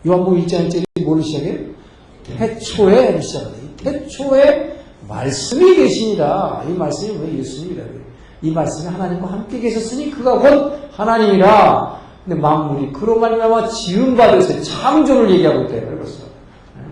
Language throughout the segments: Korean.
요한복음 1장 1절이 뭘로 시작해요? 태초에로 시작해요. 태초에 말씀이 계시니라. 이 말씀이 왜 예수님이라 그래요? 이 말씀이 하나님과 함께 계셨으니 그가 곧 하나님이라. 근데 만물이 그로 말미암아 지음받았어요. 창조를 얘기하고 있대요. 그래서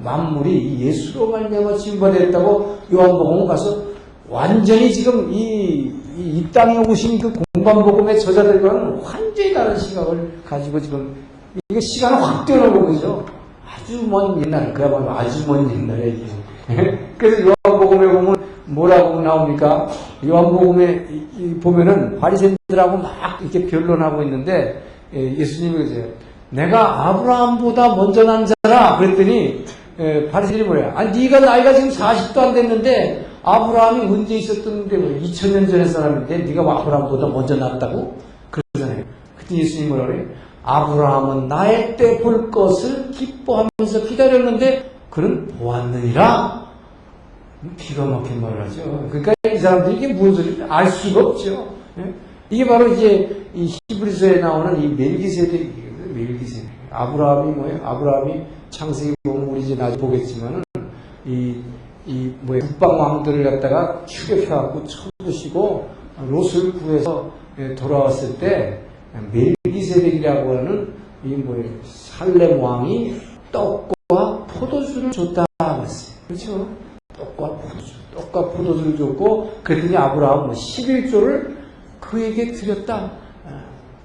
만물이 예수로 말미암아 지음받았다고 요한복음 가서 완전히 지금 이 땅에 오신 그 공관복음의 저자들과는 완전히 다른 시각을 가지고 지금 이게 시간을 확 뛰어넘은 거죠. 아주 먼 옛날, 그야말로 아주 먼 옛날에 이게. 그래서 요한복음에 보면 뭐라고 나옵니까? 요한복음에 보면은 바리새인들하고 막 이렇게 변론하고 있는데 예수님이 그러세요. 내가 아브라함보다 먼저 난 자라. 그랬더니 바리새인이 뭐래요? 아니 네가 나이가 지금 40도 안 됐는데 아브라함이 언제 있었던데 뭐 2000년 전의 사람인데 네가 아브라함보다 먼저 났다고? 그러잖아요. 그때 예수님이 뭐라 그래요? 아브라함은 나의 때 볼 것을 기뻐하면서 기다렸는데 그는 보았느니라. 기가 막힌 말을 하죠. 그러니까 이 사람들이 이게 무슨 소리인지 알 수가 없죠. 이게 바로 이제 이 히브리서에 나오는 이 멜기세덱이에요. 멜기세덱. 아브라함이 뭐예요? 아브라함이 창세기 보면 우리 이제 나중에 보겠지만은 북방 왕들을 갖다가 추격해갖고 쳐부시고 롯을 구해서 돌아왔을 때 멜기세덱이라고 하는 이 뭐예요? 살렘 왕이 떡과 포도주를 줬다 그랬어요. 그렇죠? 떡과 포도주를 줬고 그랬더니 아브라함은 11조를 그에게 드렸다.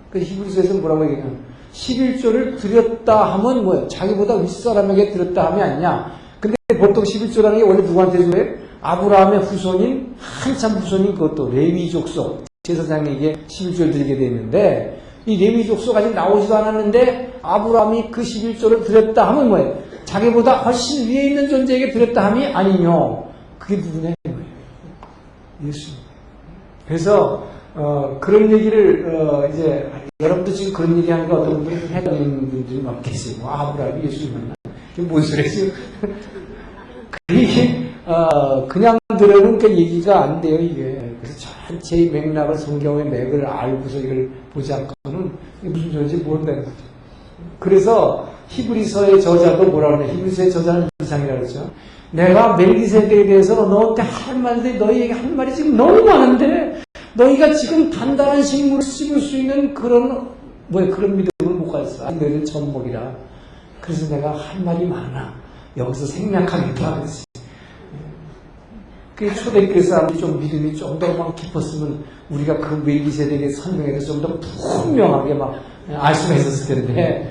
그 히브리서에서 뭐라고 얘기하냐면 11조를 드렸다 하면 뭐예요? 자기보다 윗사람에게 드렸다 함이 아니냐. 근데 보통 11조라는 게 원래 누구한테 줘요? 아브라함의 후손인 한참 후손인 그것도 레위 족속 제사장에게 11조를 드리게 되는데 이 레위 족속 아직 나오지도 않았는데 아브라함이 그 11조를 드렸다 하면 뭐예요? 자기보다 훨씬 위에 있는 존재에게 드렸다 함이 아니뇨. 그게 누구냐? 예수. 그래서 그런 얘기를 이제 여러분도 지금 그런 얘기하니까 어떤 분들은 해당하는 분들이 막 계세요. 뭐, 아브라함이 예수를 만나? 이게 뭔 소리지? 그게 그냥 들으면 그 얘기가 안 돼요. 이게. 그래서 전체의 맥락을 성경의 맥을 알고서 이걸 보지 않고는 이게 무슨 소리인지 모른다는 거죠. 그래서 히브리서의 저자도 뭐라 그러냐? 히브리서의 저자는 이상이라고 그러죠. 내가 멜기세덱에 대해서 너한테 할 말인데 너희에게 할 말이 지금 너무 많은데 너희가 지금 단단한 식물을 씹을 수 있는 그런 믿음을 못 가졌어. 너희는 젖먹이라. 그래서 내가 할 말이 많아. 여기서 생략하겠다 그랬어요. 그 초대교회 사람들이 좀 믿음이 좀 더 깊었으면 우리가 그 멜기세덱의 설명에 대해서 좀 더 분명하게 막 알 수가 있었을 텐데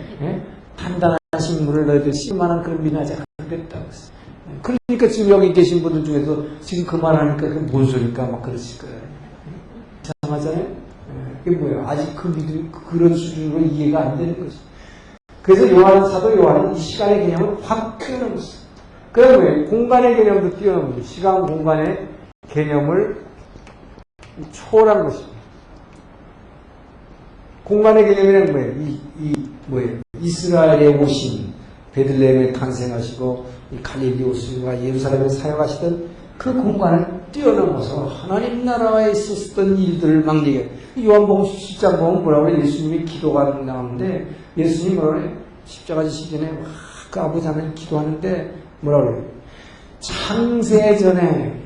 단단한 식물을 너희들 씹만한 그런 믿음하지 않겠다고 했어요. 그러니까 지금 여기 계신 분들 중에서 지금 그 말하니까 그게 뭔 소리일까 막 그러실 거예요. 이상하잖아요? 그게 뭐예요? 아직 그 믿음이 그런 수준으로 이해가 안 되는 거죠. 그래서 사도 요한은 이 시간의 개념을 확 뛰어넘은 거죠. 그게 뭐예요? 공간의 개념도 뛰어넘은 거죠. 시간, 공간의 개념을 초월한 것입니다. 공간의 개념이란 뭐예요? 이스라엘에 오신 베들레헴에 탄생하시고 갈릴리 오시고 예루살렘에 사역하시던 그 공간을 뛰어넘어서 하나님 나라에 있었던 일들을 막 얘기해요. 요한복음 10장 보면 뭐라고 해요? 예수님이 기도가 나오는데 예수님이 뭐라고 해요? 십자가 지시기 전에 그 아버지 하나님 기도하는데 뭐라고 해요? 창세전에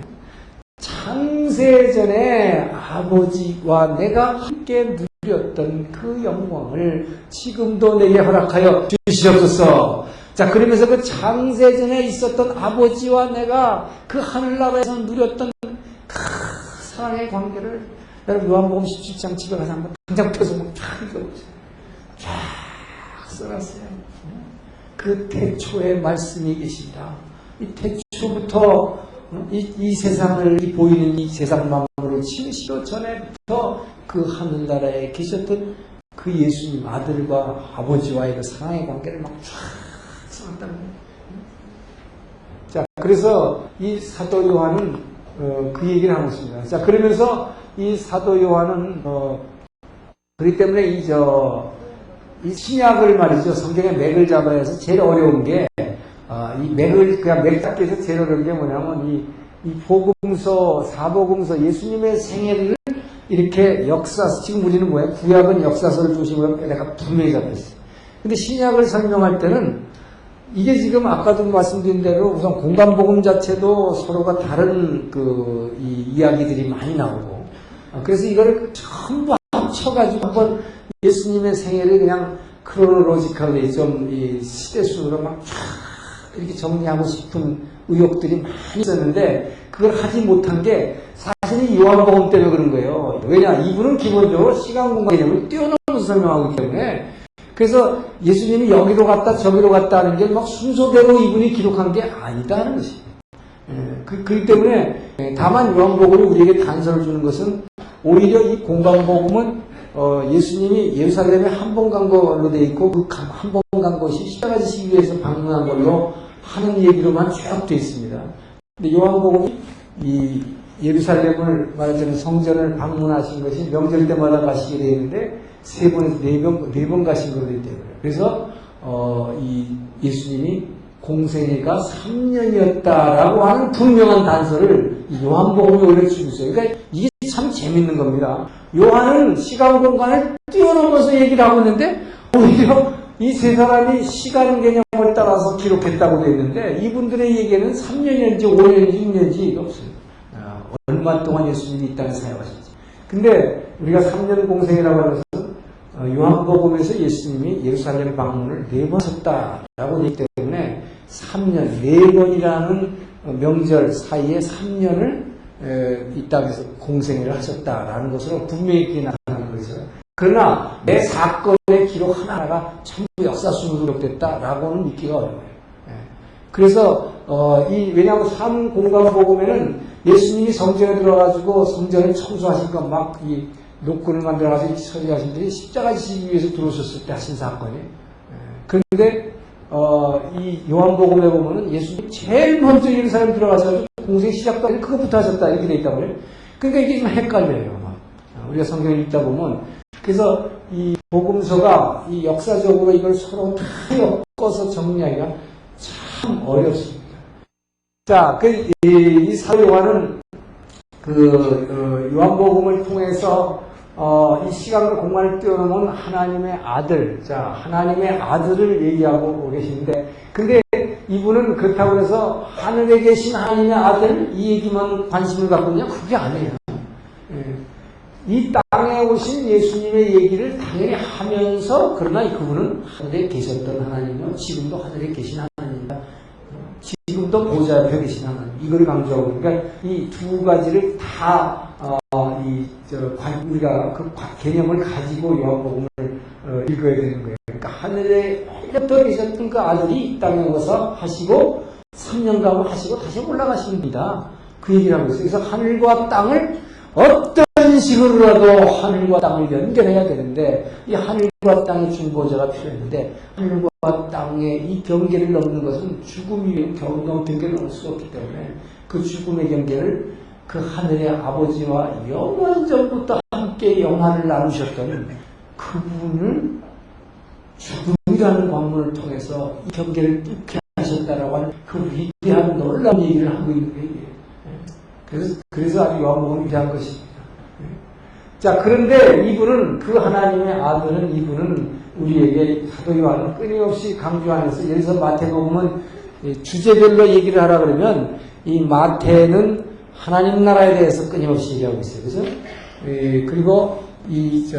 아버지와 내가 함께 누렸던 그 영광을 지금도 내게 허락하여 주시옵소서. 자, 그러면서 그 창세전에 있었던 아버지와 내가 그 하늘나라에서 누렸던 그 사랑의 관계를 여러분 요한복음 17장 집에 가서 한번 당장 펴서 막 쫙 읽어보세요. 쫙 써놨어요. 그 태초에 말씀이 계신다. 이 태초부터 이 세상을 보이는 이 세상 만물을 지으시기 전에부터 그 하늘나라에 계셨던 그 예수님 아들과 아버지와의 그 사랑의 관계를 막 쫙 써놨다는 거예요. 자, 그래서 이 사도 요한은 그 얘기를 하고 있습니다. 자, 그러면서 이 사도 요한은 그렇기 때문에 이 신약을 말이죠. 성경의 맥을 잡아야 해서 제일 어려운 게 이 맥을 그냥 맥 잡기 위해서 제일 어려운 게 뭐냐면 이 복음서, 사복음서, 예수님의 생애를 이렇게 지금 우리는 뭐예요? 구약은 역사서를 중심으로 내가 분명히 잡혔어요. 근데 신약을 설명할 때는 이게 지금 아까도 말씀드린 대로 우선 공간복음 자체도 서로가 다른 이 이야기들이 많이 나오고, 그래서 이걸 전부 합쳐가지고 한번 예수님의 생애를 그냥 크로노로지컬리 좀 이 시대순으로 막 쫙 이렇게 정리하고 싶은 의욕들이 많이 있었는데, 그걸 하지 못한 게 사실 이 요한복음 때문에 그런 거예요. 왜냐? 이분은 기본적으로 시간 공간 개념을 뛰어넘어서 설명하기 때문에. 그래서 예수님이 여기로 갔다 저기로 갔다 하는 게 막 순서대로 이분이 기록한 게 아니다는 것입니다. 그렇기 때문에 다만 요한복음이 우리에게 단서를 주는 것은 오히려 이 공간복음은 예수님이 예루살렘에 한 번 간 걸로 되어 있고, 그 한 번 간 것이 십자가 지시기 위해서 방문한 걸로 하는 얘기로만 쭉 되어 있습니다. 근데 요한복음이 이 예루살렘을 말하자면 성전을 방문하신 것이 명절 때마다 가시게 되어 있는데, 네 번 가신 걸로 되어 있대요. 그래서 이 예수님이 공생애가 3년이었다라고 하는 분명한 단서를 요한복음이 올려주고 있어요. 그러니까 이게 참 재밌는 겁니다. 요한은 시간 공간을 뛰어넘어서 얘기를 하고 있는데, 오히려 이 세 사람이 시간 개념을 따라서 기록했다고 되어 있는데, 이분들의 얘기는 3년인지 5년인지 6년인지 없어요. 얼마 동안 예수님이 이 땅에 사역하셨지. 근데 우리가 3년 공생이라고 하는 것은 요한복음에서 예수님이 예루살렘 방문을 4번 하셨다라고 되어 있기 때문에 3년, 4번이라는 명절 사이에 3년을 이 땅에서 공생애를 하셨다라는 것으로 분명히 그게 나타나는 거죠. 그러나 내 사건의 기록 하나하나가 전부 역사순으로 기록됐다라고는 믿기가 어려워요. 그래서 왜냐하면 3공간복음에는 예수님이 성전에 들어가지고 성전을 청소하시니까 막 이 노끈을 만들어가지고 처리하신 분이 십자가 지시기 위해서 들어오셨을 때 하신 사건이에요. 그런데 이 요한복음에 보면은 예수님이 제일 먼저 예루살렘 들어가서 공생 시작도 아니고 그것부터 하셨다 이렇게 돼 있다고 그래요. 그러니까 이게 좀 헷갈려요. 우리가 성경을 읽다 보면. 그래서 이 복음서가 이 역사적으로 이걸 서로 다 엮어서 정리하기가 참 어렵습니다. 자, 이 사도 요한은 요한복음을 통해서 이 시간과 공간을 뛰어넘은 하나님의 아들, 자, 하나님의 아들을 얘기하고 계시는데, 근데 이분은 그렇다고 해서 하늘에 계신 하나님의 아들 이 얘기만 관심을 갖고 있냐? 그게 아니에요. 이 땅에 오신 예수님의 얘기를 당연히 하면서, 그러나 그분은 하늘에 계셨던 하나님이요, 지금도 하늘에 계신 하나님이다. 지금도 보좌 옆에 계신 하나님. 이걸 강조하고, 그러니까 이 두 가지를 다 우리가 그 개념을 가지고 요한복음을 읽어야 되는 거예요. 그러니까 하늘에 오랫동안 계셨던 그 아들이 이 땅에 와서 하시고 3년간 하시고 다시 올라가신 분이다. 그 얘기를 하고 있어요. 그래서 하늘과 땅을 어떤 식으로라도 하늘과 땅을 연결해야 되는데, 이 하늘과 땅의 중보자가 필요했는데, 하늘과 땅의 이 경계를 넘는 것은 죽음이 경계를 넘을 수 없기 때문에 그 죽음의 경계를 그 하늘의 아버지와 영원전부터 함께 영화를 나누셨던 그분을 죽음이라는 관문을 통해서 이 경계를 뚫게 하셨다라고 하는 그 위대한 놀라운 얘기를 하고 있는 거예요. 그래서 아주 요한복음이 위대한 것입니다. 자, 그런데 이분은, 그 하나님의 아들은, 이분은 우리에게 사도 요한은 끊임없이 강조하면서, 예를 들어서 마태복음은 주제별로 얘기를 하라 그러면 이 마태는 하나님 나라에 대해서 끊임없이 얘기하고 있어요. 그죠? 그리고 이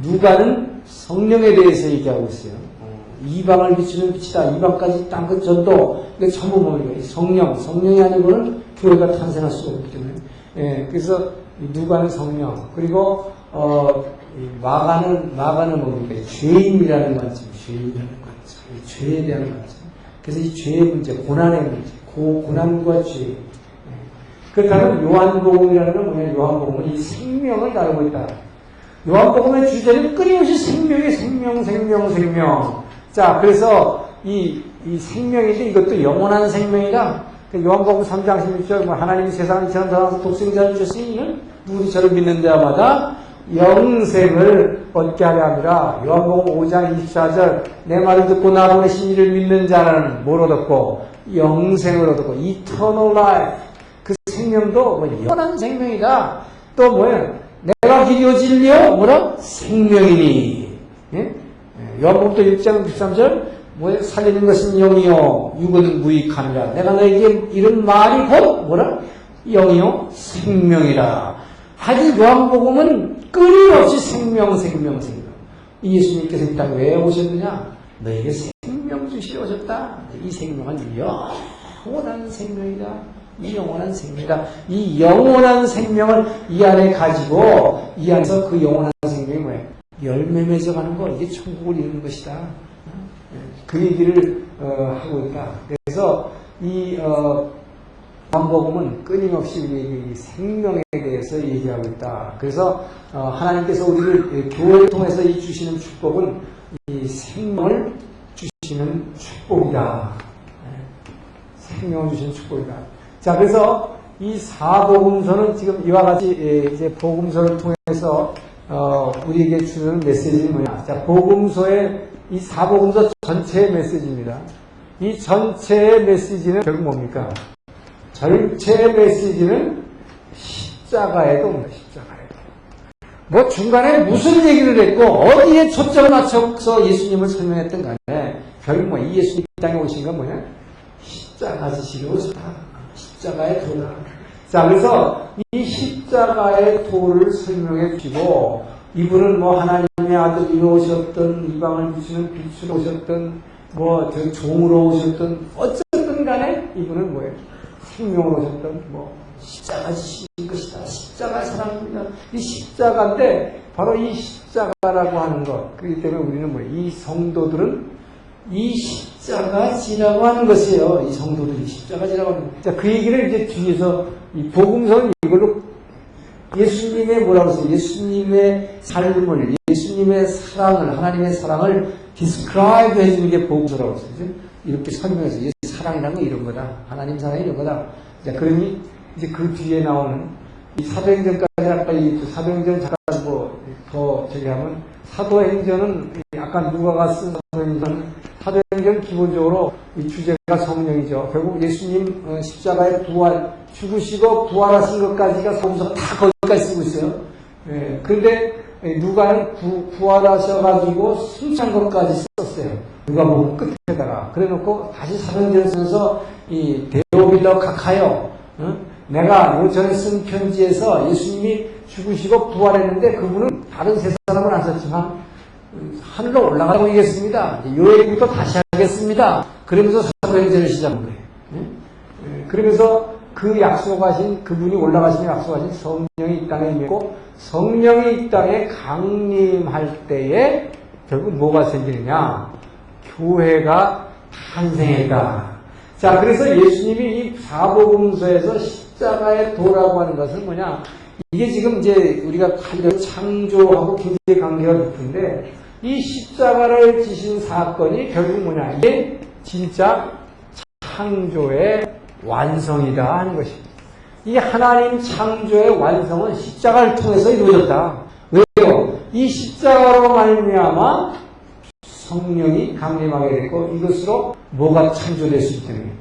누가는 성령에 대해서 얘기하고 있어요. 이방을 비추는 빛이다. 이방까지 땅끝 전도. 근데 전부 뭡니까? 성령이 아니고는 교회가 탄생할 수가 없기 때문에. 그래서 누가는 성령. 그리고 마가는 뭡니까? 죄인이라는 관점. 죄에 대한 관점. 그래서 이 죄의 문제, 고난의 문제, 고난과 죄. 그렇다면 요한복음이라는 건 뭐냐? 요한복음은 이 생명을 다루고 있다. 요한복음의 주제는 끊임없이 생명의 생명. 자, 그래서 이 생명인데 이것도 영원한 생명이다. 요한복음 3장 16절, 하나님이 세상을 이처럼 사랑하사 독생자를 주셨으니 이는 누구든지 저를 믿는 자마다 영생을 얻게 하려 함이라. 요한복음 5장 24절, 내 말을 듣고 나 보내신 이를 믿는 자는 뭘 얻었고? 영생을 얻었고, eternal life. 그 생명도 영원한 생명이다. 또 뭐예요? 내가 길이요 진리요 뭐라? 생명이니. 예? 요한복음 6장 13절, 뭐 살리는 것은 영이요 육은 무익함이라. 내가 너에게 이런 말이 곧 뭐라? 영이요 생명이라. 아주 요한복음은 끊임없이 생명. 이 예수님께서 이 땅에 왜 오셨느냐? 너에게 생명 주시러 오셨다. 이 생명은 영원한 생명이다. 이 영원한 생명이다. 이 영원한 생명을 이 안에 가지고 이 안에서 그 영원한 생명이 뭐예요? 열매 맺어가는 거. 이게 천국을 이루는 것이다. 그 얘기를 하고 있다. 그래서 이 요한복음은 끊임없이 우리에게 이 생명에 대해서 얘기하고 있다. 그래서 하나님께서 우리를 교회를 통해서 이 주시는 축복은 이 생명을 주시는 축복이다. 생명을 주시는 축복이다. 자, 그래서 이 사복음서는 지금 이와 같이 이제 복음서를 통해서 우리에게 주는 메시지는 뭐냐? 자, 복음서의 이 사복음서 전체의 메시지입니다. 이 전체의 메시지는 결국 뭡니까? 전체의 메시지는 십자가에 도입니다. 십자가에. 뭐 중간에 무슨 얘기를 했고 어디에 초점을 맞춰서 예수님을 설명했던 간에 결국 뭐 이 예수님 땅에 오신 건 뭐냐? 십자가 지시로 오셨다. 십자가의 도다. 자, 그래서 이 십자가의 도를 설명해 주시고 이분은 뭐 하나님의 아들로 오셨던 이방을 비추는 빛으로 오셨던 뭐 저 종으로 오셨던 어쨌든 간에 이분은 뭐예요? 생명으로 오셨던 뭐 십자가 지신 것이다. 십자가 사랑입니다. 이 십자가인데 바로 이 십자가라고 하는 것. 그렇기 때문에 우리는 뭐 이 성도들은 이 십자가 지라고 하는 것이에요. 이 성도들이 십자가 지라고 하는 것. 자, 그 얘기를 이제 뒤에서 이 복음서는 이걸로 예수님의 뭐라고 했어요? 예수님의 삶을, 예수님의 사랑을, 하나님의 사랑을 디스크라이브 해주는 게 복음서라고 했어요. 이렇게 설명해서 사랑이라는 건 이런 거다. 하나님 사랑이 이런 거다. 자, 그러니 이제 그 뒤에 나오는 이 사도행전까지 아까 이 사도행전 잠깐 뭐 더 저기 하면 사도행전은 아까 누가가 쓴 사도행전 기본적으로 이 주제가 성령이죠. 결국 예수님 십자가에 부활, 죽으시고 부활하신 것까지가 성서가 다 거기까지 쓰고 있어요. 예, 그런데 누가는 부활하셔가지고 숨찬 것까지 썼어요. 누가 보면 끝에다가. 그래 놓고 다시 사도행전을 쓰면서 이 데오빌러 각하여, 내가 요전에 쓴 편지에서 예수님이 죽으시고 부활했는데 그분은 다른 세 사람은 안 썼지만 하늘로 올라가라고 얘기했습니다. 요 얘기부터 다시 하겠습니다. 그러면서 사도행전을 시작한 거예요. 그러면서 그 약속하신, 그분이 올라가시면 약속하신 성령이 이 땅에 임했고 성령이 이 땅에 강림할 때에 결국 뭐가 생기느냐? 교회가 탄생했다. 자, 그래서 예수님이 이 사복음서에서 십자가의 도라고 하는 것은 뭐냐? 이게 지금 이제 우리가 창조하고 굉장히 관계가 깊은데 이 십자가를 지신 사건이 결국 뭐냐? 이게 진짜 창조의 완성이다 하는 것입니다. 이 하나님 창조의 완성은 십자가를 통해서 이루어졌다. 왜요? 이 십자가로 말미암아 성령이 강림하게 됐고 이것으로 뭐가 창조될 수 있다는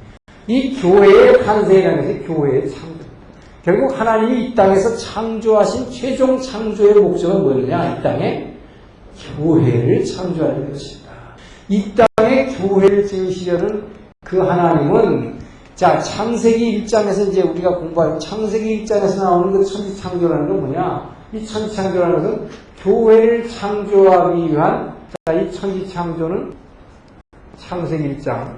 이 교회의 탄생이라는 것이 교회의 창조. 결국 하나님이 이 땅에서 창조하신 최종 창조의 목적은 뭐냐? 이 땅에 교회를 창조하는 것입니다. 이 땅에 교회를 지으시려는 그 하나님은 자, 창세기 1장에서 이제 우리가 공부하는 창세기 1장에서 나오는 그 천지창조라는 건 뭐냐? 이 천지창조라는 것은 교회를 창조하기 위한 자, 이 천지창조는 창세기 1장.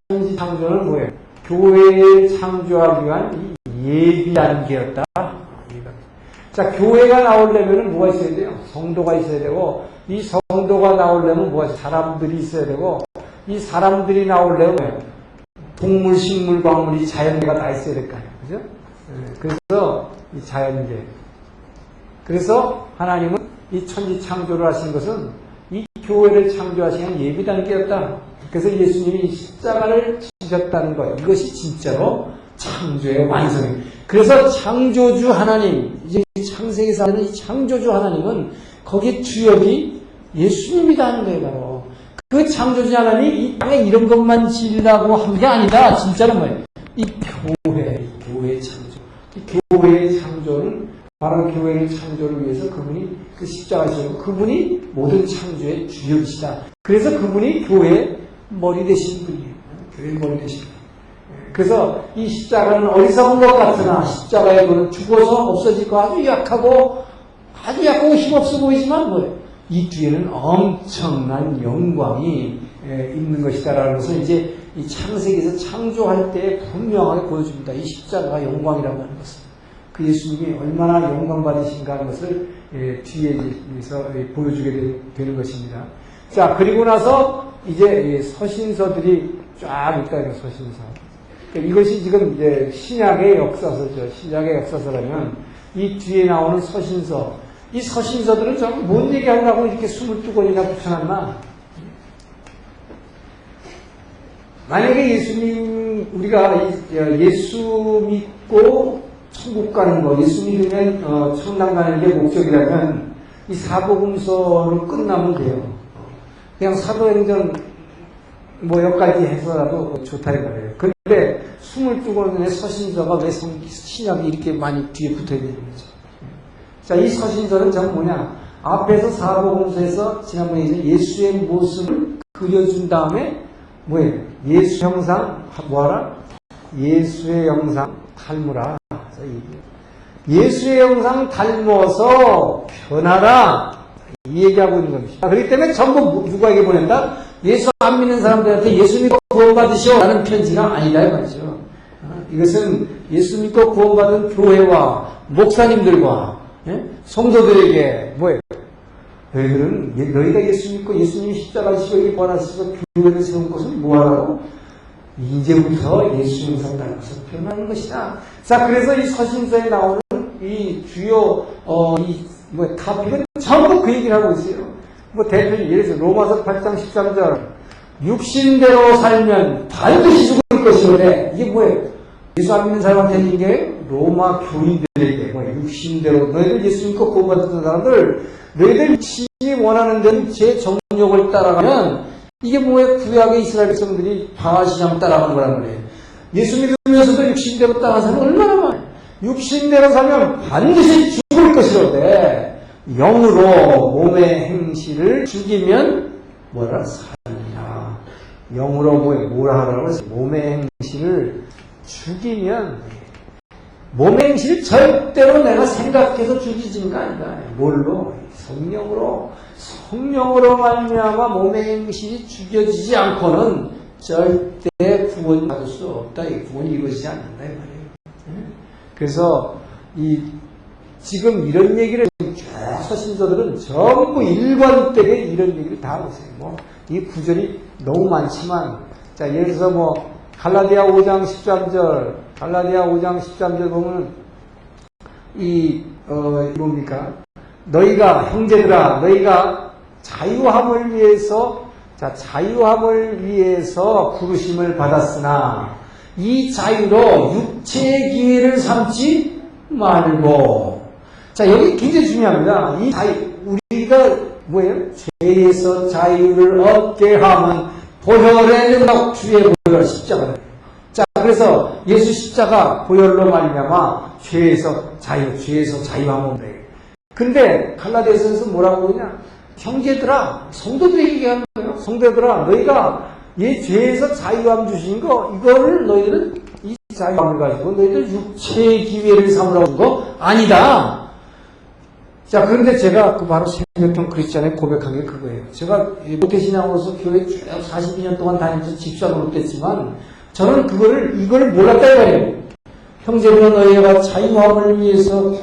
천지창조는 뭐예요? 교회를 창조하기 위한 이 예비 단계였다. 자, 교회가 나오려면 뭐가 있어야 돼요? 성도가 있어야 되고, 이 성도가 나오려면 뭐가 있어요? 사람들이 있어야 되고, 이 사람들이 나오려면 뭐예요? 동물, 식물, 광물이 자연계가 다 있어야 될 거 아니에요. 그죠? 그래서 이 자연계. 그래서 하나님은 이 천지 창조를 하신 것은 이 교회를 창조하시는 예비 단계였다. 그래서 예수님이 십자가를 지셨다는 거예요. 이것이 진짜로 창조의 완성이에요. 그래서 창조주 하나님, 이제 창세기에서 하는 이 창조주 하나님은 거기에 주역이 예수님이다 하는 거예요, 바로. 그 창조주 하나님이 이 땅에 이런 것만 지으려고 한 게 아니다. 진짜로 뭐예요? 이 교회의 창조. 이 교회의 창조는 바로 교회의 창조를 위해서 그분이 그 십자가시고 그분이 모든 창조의 주역이시다. 그래서 그분이 교회의 머리 되신 분이에요. 교회 머리 되신 분. 그래서 이 십자가는 어리석은 것 같으나 십자가의 그는 죽어서 없어지고 아주 약하고 힘없어 보이지만 뭐예요? 이 뒤에는 엄청난 영광이 있는 것이다라는 것을 이제 이 창세기에서 창조할 때 분명하게 보여줍니다. 이 십자가가 영광이라고 하는 것을. 그 예수님이 얼마나 영광 받으신가 하는 것을 뒤에서 보여주게 되는 것입니다. 자, 그리고 나서 이제 서신서들이 쫙 있다, 서신서. 이것이 지금 이제 신약의 역사서죠. 신약의 역사서라면 이 뒤에 나오는 서신서, 이 서신서들은 전부 뭔 얘기하려고 이렇게 22권이나 붙여놨나? 만약에 우리가 예수 믿고 천국 가는 거, 예수 믿으면 천당 가는 게 목적이라면 이 사복음서로 끝나면 돼요. 그냥 사도행전 여기까지 해서라도 좋다 이 말이에요. 그런데 22권의 서신서가 왜 신약이 이렇게 많이 뒤에 붙어야 되는 거죠? 자, 이 서신서는 전부 뭐냐? 앞에서 사복음서에서 지난번에 이제 예수의 모습을 그려준 다음에 뭐예요? 예수 형상 뭐하라? 예수의 형상 닮으라. 예수의 형상 닮아서 변하라. 이 얘기하고 있는 겁니다. 그렇기 때문에 전부 누구에게 보낸다? 예수 안 믿는 사람들한테 예수 믿고 구원받으시오 라는 편지가 아니다 이 말이죠. 이것은 예수 믿고 구원받은 교회와 목사님들과 성도들에게 뭐예요? 너희가 예수 믿고 예수님이 십자가 지시고 구원하셔서 교회를 세운 것은 뭐하라고? 이제부터 예수 형상 닮아서 변하는 것이다. 자, 그래서 이 서신서에 나오는 이 주요 카피는 전부 그 얘기를 하고 있어요. 대표적인 예를 들어서 로마서 8장 13절 육신대로 살면 반드시 죽을 것이오래. 이게 뭐예요? 예수 안 믿는 사람한테 이게 로마 교인들에게 육신대로 너희들 예수 믿고 구원받았던 사람들 너희들 신이 원하는 대로 제 정욕을 따라가면 이게 뭐예요? 구약의 이스라엘 백성들이 바알신앙 따라가는 거란 말이에요. 예수 믿으면서도 육신대로 따라가는 사람은 얼마나 많아요. 육신대로 살면 반드시 죽을 것이로되 영으로 몸의 행실을 죽이면 뭐라 살리라. 영으로 뭐라 하라고 해서 몸의 행실을 죽이면 몸의 행실을 절대로 내가 생각해서 죽이지는 거 아니다. 뭘로? 성령으로 말미암아 몸의 행실이 죽여지지 않고는 절대 구원 받을 수 없다. 이 구원이 이루어지지 않는다 이 말이에요. 그래서 지금 이런 얘기를 서신서들은 전부 일관되게 이런 얘기를 다 하고 있어요. 이 구절이 너무 많지만, 자, 예를 들어서 갈라디아 5장 13절, 보면, 뭡니까? 형제들아, 너희가 자유함을 위해서 부르심을 받았으나, 이 자유로 육체의 기회를 삼지 말고, 자, 여기 굉장히 중요합니다. 이 우리가 죄에서 자유를 얻게 하면 보혈의 능력 주의 보혈 십자가. 자, 그래서 예수 십자가 보혈로 말미암아 죄에서 자유하면 돼. 근데 갈라디아서에서 뭐라고 그러냐? 형제들아, 성도들에게 얘기하는 거예요. 성도들아, 너희가 죄에서 자유함 주신 이거를 너희들은 이 자유함을 가지고 너희들 육체의 기회를 삼으라고 준 거 아니다. 자, 그런데 제가 바로 생명형 크리스찬에 고백한 게 그거예요. 제가 모태신앙으로서 교회 쭉 42년 동안 다니면서 집사로 됐지만, 저는 이걸 몰랐다 이거예요. 형제들아, 너희가 자유함을 위해서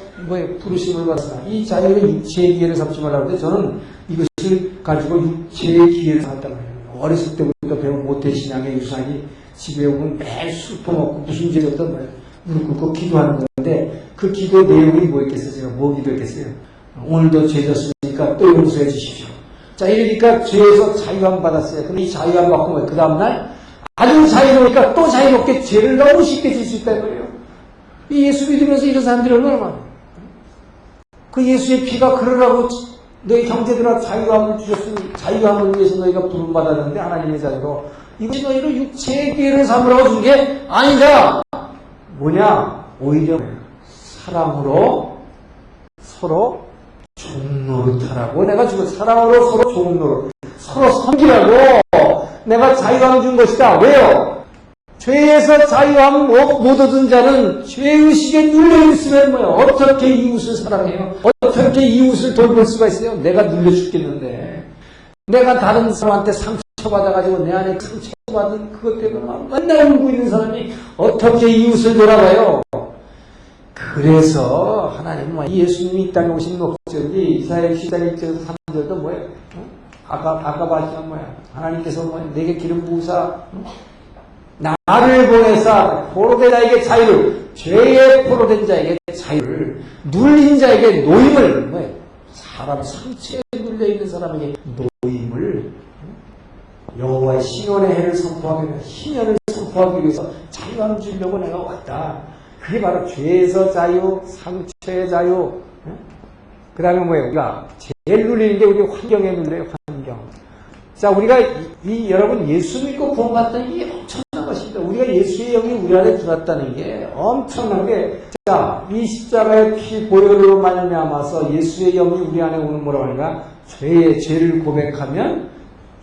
부르심을 받았다. 이 자유를 육체의 기회를 삼지 말라고 하는데, 저는 이것을 가지고 육체의 기회를 삼았단 말이에요. 어렸을 때부터 배운 모태신앙의 유산이 집에 오면 매일 술 퍼먹고 무슨 죄였단 말이에요. 무릎 꿇고 기도하는 건데, 그 기도 내용이 뭐였겠어요? 제가 뭐 기도했겠어요? 오늘도 죄 졌으니까 또 용서해 주십시오. 자, 이러니까 죄에서 자유함 받았어요. 근데 이 자유함 받고 그 다음날 아주 자유로우니까 또 자유롭게 죄를 너무 쉽게 질 수 있다는 거예요. 이 예수 믿으면서 이런 사람들이 얼마나 많아요. 그 예수의 피가 그러라고 너희 형제들아 자유함을 주셨으니 자유함을 위해서 너희가 부름받았는데 하나님의 자유로 이것이 너희를 육체의 기회를 삼으라고 준 게 아니다. 뭐냐? 오히려 사랑으로 서로 종노릇하라고 내가 주고 사랑으로 서로 종노릇 서로 섬기라고 내가 자유함 준 것이다. 왜요? 죄에서 자유함 못 얻은 자는 죄의식에 눌려있으면 뭐예요? 어떻게 이웃을 사랑해요? 어떻게 이웃을 돌볼 수가 있어요? 내가 눌려 죽겠는데. 내가 다른 사람한테 상처받아가지고 내 안에 상처받은 그것 때문에 맨날 울고 있는 사람이 어떻게 이웃을 돌아봐요? 그래서 하나님은 예수님이 이 땅에 오신 목적이 이사야 14장 1절에서 3절도 뭐예요? 아까 봤지만 뭐야? 하나님께서 뭐예요? 내게 기름 부으사 나를 보내사 포로된 자에게 자유를, 죄에 포로된 자에게 자유를, 눌린 자에게 노임을, 뭐예요? 사람 상처에 눌려있는 사람에게 노임을, 여호와의 신원의 해를 선포하기 위해서, 신년을 선포하기 위해서 자유함 주려고 내가 왔다. 그게 바로 죄에서 자유, 상처의 자유. 그 다음에 뭐예요? 우리가 제일 눌리는 게 우리 환경에 눌려요. 환경. 자, 우리가 여러분 예수 믿고 구원받았다는 게 엄청난 것입니다. 우리가 예수의 영이 우리 안에 들어왔다는 게 엄청난 게, 자, 이 십자가의 피 보혈로 말미암아서 예수의 영이 우리 안에 오는 뭐라고 하는가? 죄를 고백하면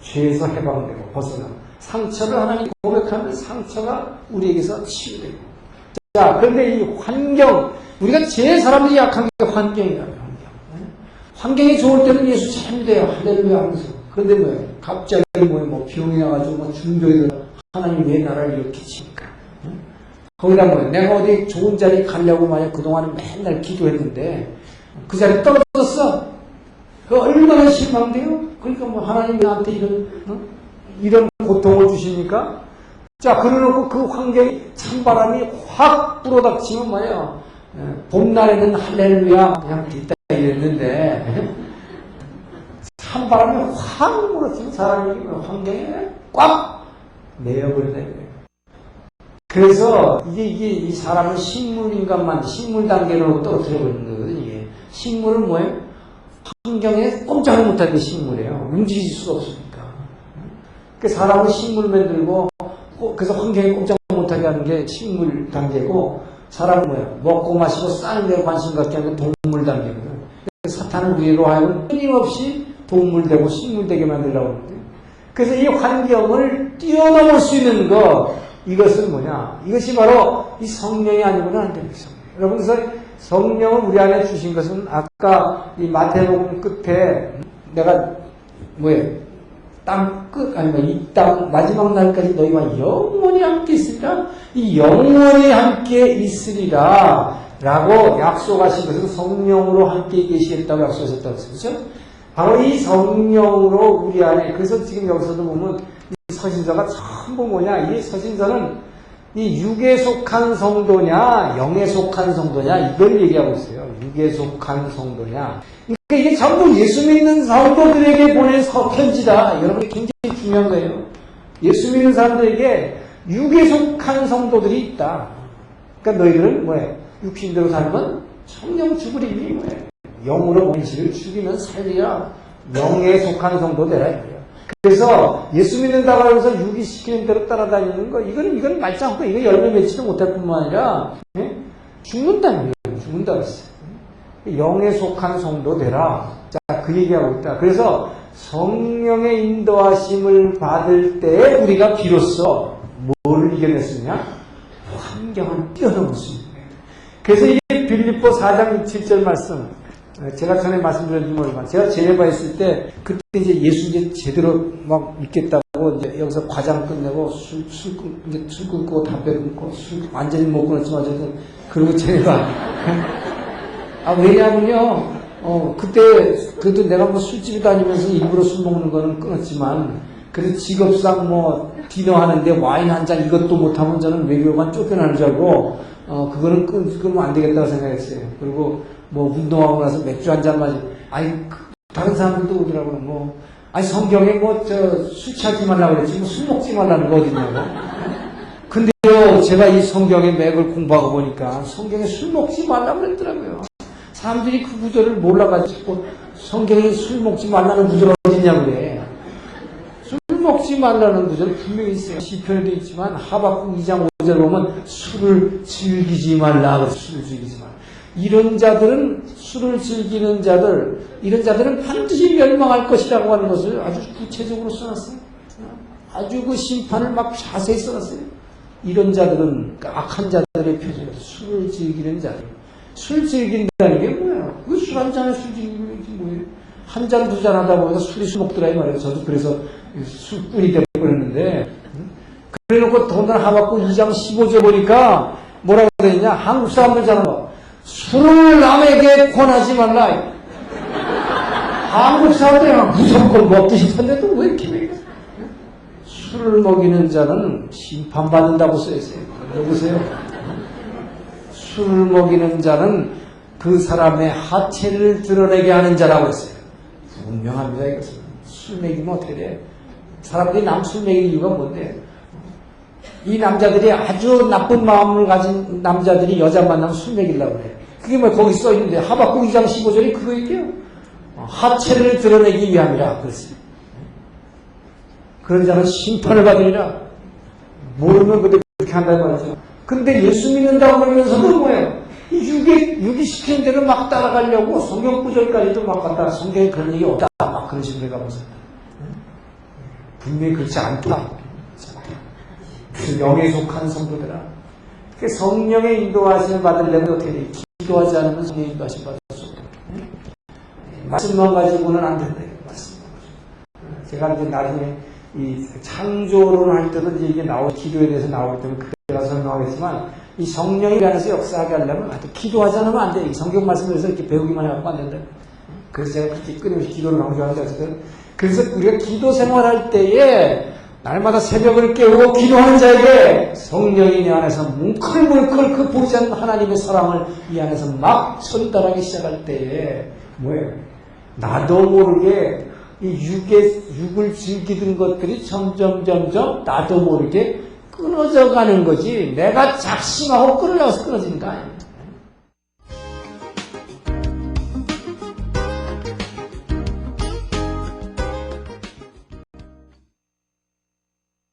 죄에서 해방되고 벗어나고, 상처를 하나님 고백하면 상처가 우리에게서 치유되고. 자, 그런데 이 환경, 우리가 제일 사람들이 약한 게 환경이라고요. 환경이 좋을 때는 예수 잘 믿어요. 할렐루야 하면서. 그런데 뭐예요? 갑자기 뭐 병이 나가지고 뭐 중독이 들어. 하나님 왜 나를 이렇게 치니까? 거기다 뭐예요? 내가 어디 좋은 자리 가려고 만약 그동안은 맨날 기도했는데 그 자리 떨어졌어. 그 얼마나 실망돼요? 그러니까 뭐 하나님 나한테 이런 고통을 주시니까? 자, 그러놓고 그 환경이 찬바람이 확 불어닥치면 뭐예요? 봄날에는 할렐루야 그냥 있다 이랬는데 찬바람이 확 불어치면 사람이 환경에 꽉 내어버린다 이거예요. 그래서 이게 이 사람은 식물인간만 식물 단계로 떨어뜨려버리는 거거든요. 이게 식물은 뭐예요? 환경에 꼼짝을 못하는 게 식물이에요. 움직일 수가 없으니까. 그 사람은 식물 만들고 그래서 환경에 꼼짝 못하게 하는 게 식물 단계고, 사람은 뭐예요? 먹고 마시고 싸는 데 관심 갖게 하는 게 동물 단계거든요. 사탄은 우리로 하여금 끊임없이 동물 되고 식물 되게 만들려고 하는데, 그래서 이 환경을 뛰어넘을 수 있는 것, 이것은 뭐냐? 이것이 바로 이 성령이 아니고는 안 되는 거죠. 여러분, 그래서 성령을 우리 안에 주신 것은 아까 이 마태복음 끝에 내가 뭐예요? 땅 끝, 아니면 이 땅 마지막 날까지 너희와 영원히 함께 있으리라. 이 영원히 함께 있으리라 라고 약속하신 것은 성령으로 함께 계시겠다고 약속하셨다고 했죠. 바로 이 성령으로 우리 안에, 그래서 지금 여기서도 보면 이 서신서가 전부 뭐냐, 이 서신서는 이 육에 속한 성도냐 영에 속한 성도냐 이걸 얘기하고 있어요. 육에 속한 성도냐, 그러니까 이게 전부 예수 믿는 성도들에게 보낸 편지다. 여러분, 굉장히 중요한 거예요. 예수 믿는 사람들에게 육에 속한 성도들이 있다. 그러니까 너희들은 뭐예요? 육신대로 살면 성령 죽으리니 뭐예요? 영으로 원시를 죽이면 살리라. 영에 속한 성도 되라 이거예요. 그래서 예수 믿는다고 하면서 육이 시키는 대로 따라다니는 거, 이건 말짱 않고 이거 열매 맺지도 못할 뿐만 아니라 죽는다는 거예요. 죽는다고 했어요. 영에 속한 성도 되라. 자, 그 얘기하고 있다. 그래서 성령의 인도하심을 받을 때 우리가 비로소 뭐를 이겨냈느냐? 환경을 뛰어넘을 수 있는 거예요. 그래서 이게 빌립보 4장 7절 말씀, 제가 전에 말씀드렸는지 모르지만, 제가 제네바 있을 때, 그때 이제 예수 이제 제대로 막 믿겠다고, 이제 여기서 과장 끝내고, 술 끊고, 담배 끊고, 술 완전히 못 끊었지만, 어쨌든, 그리고 제네바. 왜냐하면요, 그래도 내가 뭐 술집에 다니면서 일부러 술 먹는 거는 끊었지만, 그래도 직업상 뭐, 디너 하는데 와인 한 잔 이것도 못하면 저는 외교관 쫓겨나는 줄 알고, 그거는 끊으면 안 되겠다고 생각했어요. 그리고 뭐, 운동하고 나서 맥주 한 잔 마시고, 다른 사람들도 오더라고요. 성경에 술 취하지 말라고 그랬지, 술 먹지 말라는 거 어딨냐고. 근데요, 제가 이 성경의 맥을 공부하고 보니까, 성경에 술 먹지 말라고 그랬더라고요. 사람들이 그 구절을 몰라가지고 성경에 술 먹지 말라는 구절 어디냐고 그래. 술 먹지 말라는 구절 분명히 있어요. 시편에도 있지만 하박국 2장 5절 보면 술을 즐기지 말라. 술을 즐기지 말라. 이런 자들은, 술을 즐기는 자들, 이런 자들은 반드시 멸망할 것이라고 하는 것을 아주 구체적으로 써놨어요. 아주 그 심판을 막 자세히 써놨어요. 이런 자들은, 악한 자들의 표적이 술을 즐기는 자들. 술 즐긴다는 게 뭐야? 그 술 한 잔에 술 즐기는 게 뭐예요? 한 잔, 두 잔 하다 보니까 술이 술 먹더라, 이 말이에요. 저도 그래서 술꾼이 되어버렸는데. 그래 놓고 더군다나 하박국 2장 15절 보니까 뭐라고 되냐? 한국 사람들 잘 알아. 술을 남에게 권하지 말라. 한국 사람들은 무조건 먹고 싶은데도 왜 이렇게 먹여? 술을 먹이는 자는 심판받는다고 써있어요. 여보세요? 술을 먹이는 자는 그 사람의 하체를 드러내게 하는 자라고 했어요. 분명합니다, 이것은. 술 먹이면 어떻게 돼? 사람들이 남 술 먹이는 이유가 뭔데? 이 남자들이 아주 나쁜 마음을 가진 남자들이 여자 만나면 술 먹이려고 그래. 그게 뭐 거기 써있는데, 하박국 2장 15절이 그거 얘기해요. 하체를 드러내기 위함이라 그랬어요. 그런 자는 심판을 받으리라. 모르면 그렇게 한다는 말이죠. 근데 예수 믿는다고 그러면서도 뭐예요? 유기 시키는 대로 막 따라가려고 성경 구절까지도 막 갖다 성경에 그런 얘기 없다. 막 그런 식으로 해가면서. 분명히 그렇지 않다. 그 영에 속한 성도들아. 성령의 인도하심을 받으려면 어떻게 돼? 기도하지 않으면 성령의 인도하심을 받을 수 없다. 말씀만 가지고는 안 된다. 말씀만 가지고. 제가 이제 나중에 이 창조론을 할 때는 이제 이게 기도에 대해서 나올 때는 그때가 설명하겠지만, 이 성령이 안에서 역사하게 하려면 기도하지 않으면 안 돼. 이 성경 말씀에서 이렇게 배우기만 해갖고 안 된다. 그래서 제가 그렇게 끊임없이 기도를 강조하는데, 어쨌든. 그래서 우리가 기도 생활할 때에 날마다 새벽을 깨우고 기도하는 자에게 성령이 내 안에서 뭉클뭉클 그 보이지 않는 하나님의 사랑을 이 안에서 막 전달하기 시작할 때에 뭐예요? 나도 모르게 이 육을 즐기던 것들이 점점 나도 모르게 끊어져 가는 거지. 내가 작심하고 끊으려고 해서 끊어지는 거 아니에요.